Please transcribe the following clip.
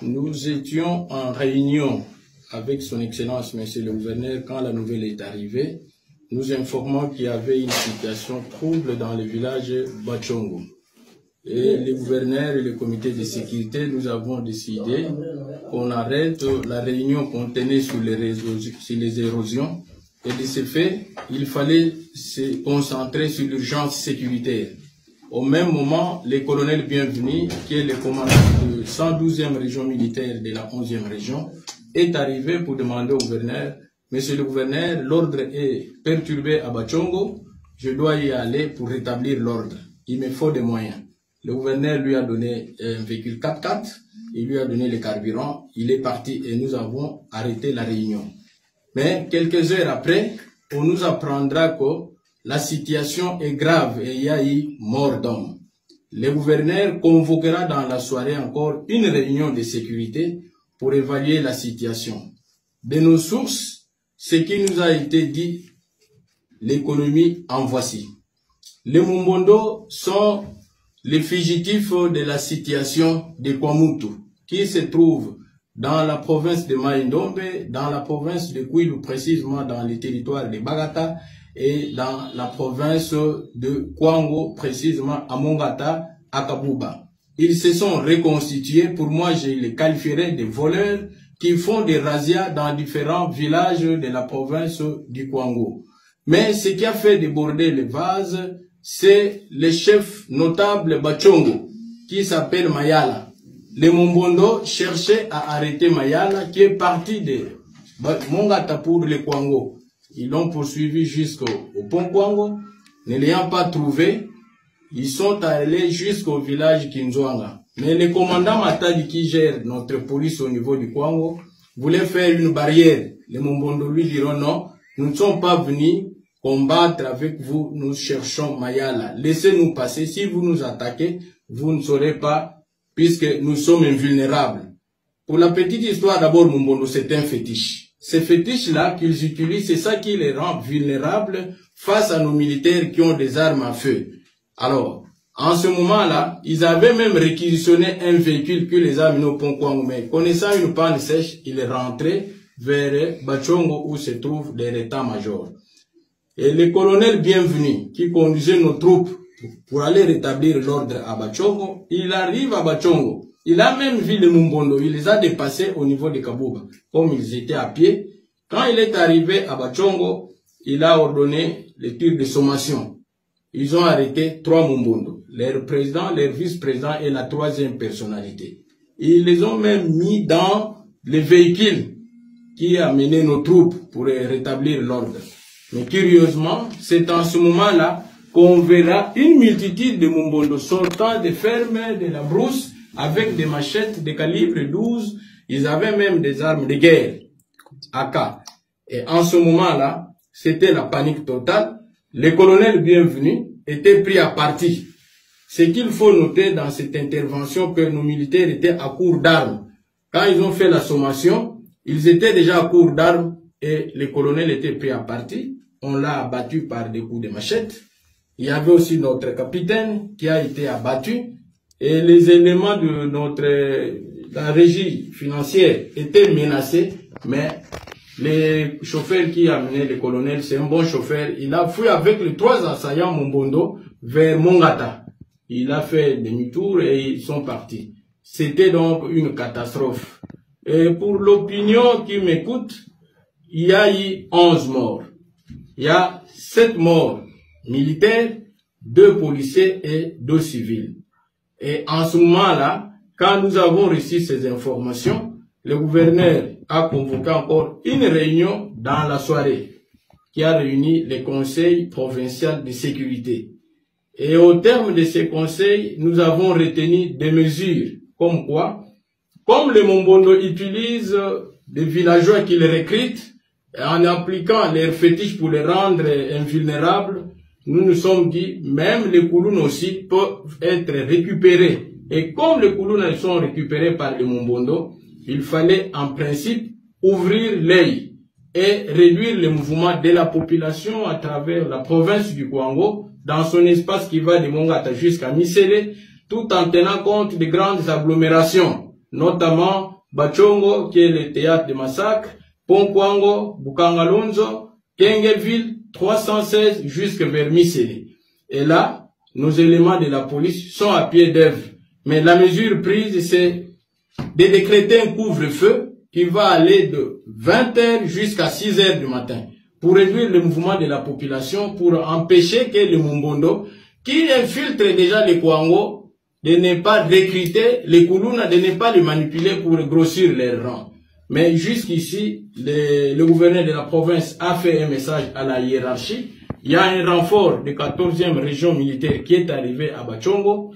Nous étions en réunion avec son Excellence, Monsieur le Gouverneur, quand la nouvelle est arrivée, nous informons qu'il y avait une situation trouble dans le village Bachongo. Et les gouverneurs et le comité de sécurité, nous avons décidé qu'on arrête la réunion qu'on tenait sur les érosions. Et de ce fait, il fallait se concentrer sur l'urgence sécuritaire. Au même moment, le colonel Bienvenu, qui est le commandant de 112e région militaire de la 11e région, est arrivé pour demander au gouverneur: Monsieur le gouverneur, l'ordre est perturbé à Bachongo, je dois y aller pour rétablir l'ordre. Il me faut des moyens. Le gouverneur lui a donné un véhicule 4x4, il lui a donné le carburant, il est parti et nous avons arrêté la réunion. Mais quelques heures après, on nous apprendra que la situation est grave et il y a eu mort d'homme. Le gouverneur convoquera dans la soirée encore une réunion de sécurité pour évaluer la situation. De nos sources, ce qui nous a été dit, l'économie en voici. Les Mumbondo sont les fugitifs de la situation de Kwamutu, qui se trouve dans la province de Maïndombe, dans la province de Kwilu, précisément dans le territoire de Bagata, et dans la province de Kwango, précisément à Mongata, à Kabuba. Ils se sont reconstitués, pour moi je les qualifierais de voleurs, qui font des razzias dans différents villages de la province du Kwango. Mais ce qui a fait déborder le vase, c'est le chef notable Bachongo, qui s'appelle Mayala. Les Mumbondo cherchaient à arrêter Mayala, qui est parti de Mongata pour le Kwango. Ils l'ont poursuivi jusqu'au pont Kwango. Ne l'ayant pas trouvé, ils sont allés jusqu'au village Kinzwanga. Mais le commandant Matadi, qui gère notre police au niveau du Kwango, voulait faire une barrière. Les Mumbondo lui diront non, nous ne sommes pas venus combattre avec vous, nous cherchons Mayala. Laissez-nous passer, si vous nous attaquez, vous ne saurez pas, puisque nous sommes invulnérables. Pour la petite histoire, d'abord, Mumbondo, c'est un fétiche. Ces fétiches-là qu'ils utilisent, c'est ça qui les rend vulnérables face à nos militaires qui ont des armes à feu. Alors, en ce moment-là, ils avaient même réquisitionné un véhicule qui les a amenés au pont Kwango. Mais connaissant une panne sèche, il est rentré vers Bachongo où se trouve l'état-major. Et le colonel Bienvenu, qui conduisait nos troupes pour aller rétablir l'ordre à Bachongo, il arrive à Bachongo. Il a même vu les Mumbondo, il les a dépassés au niveau de Kabuba, comme ils étaient à pied. Quand il est arrivé à Bachongo, il a ordonné les tirs de sommation. Ils ont arrêté 3 Mumbondo, leur président, leur vice-président et la 3e personnalité. Ils les ont même mis dans les véhicules qui a mené nos troupes pour rétablir l'ordre. Mais curieusement, c'est en ce moment-là qu'on verra une multitude de Mumbondo sortant des fermes, de la brousse, avec des machettes de calibre 12. Ils avaient même des armes de guerre, AK. Et en ce moment-là, c'était la panique totale. Le colonel Bienvenu était pris à partie. Ce qu'il faut noter dans cette intervention, que nos militaires étaient à court d'armes. Quand ils ont fait la sommation, ils étaient déjà à court d'armes et le colonel était pris à partie. On l'a abattu par des coups de machette. Il y avait aussi notre capitaine qui a été abattu. Et les éléments de la régie financière étaient menacés. Mais le chauffeur qui a amené le colonel, c'est un bon chauffeur. Il a fui avec les 3 assaillants Mumbondo vers Mongata. Il a fait demi-tour et ils sont partis. C'était donc une catastrophe. Et pour l'opinion qui m'écoute, il y a eu 11 morts. Il y a 7 morts militaires, 2 policiers et 2 civils. Et en ce moment-là, quand nous avons reçu ces informations, le gouverneur a convoqué encore une réunion dans la soirée qui a réuni les conseils provinciaux de sécurité. Et au terme de ces conseils, nous avons retenu des mesures comme quoi, comme les Mumbondo utilisent des villageois qui les recrutent, en appliquant leurs fétiches pour les rendre invulnérables, nous nous sommes dit, même les Koulounes aussi peuvent être récupérés. Et comme les Koulounes sont récupérés par les Mumbondo, il fallait en principe ouvrir l'œil et réduire le mouvement de la population à travers la province du Kwango, dans son espace qui va de Mongata jusqu'à Misele, tout en tenant compte des grandes agglomérations. notamment Bachongo, qui est le théâtre de massacre, Ponkwango, Bukangalonzo, Kengeville, 316 jusque vers Misséli. Et là, nos éléments de la police sont à pied d'œuvre. Mais la mesure prise, c'est de décréter un couvre-feu qui va aller de 20h jusqu'à 6h du matin pour réduire le mouvement de la population, pour empêcher que le Mumbondo, qui infiltre déjà les Kwango, de ne pas recruter les Koulouna, de ne pas les manipuler pour grossir leurs rangs. Mais jusqu'ici, le gouverneur de la province a fait un message à la hiérarchie. Il y a un renfort de 14e région militaire qui est arrivé à Bachongo.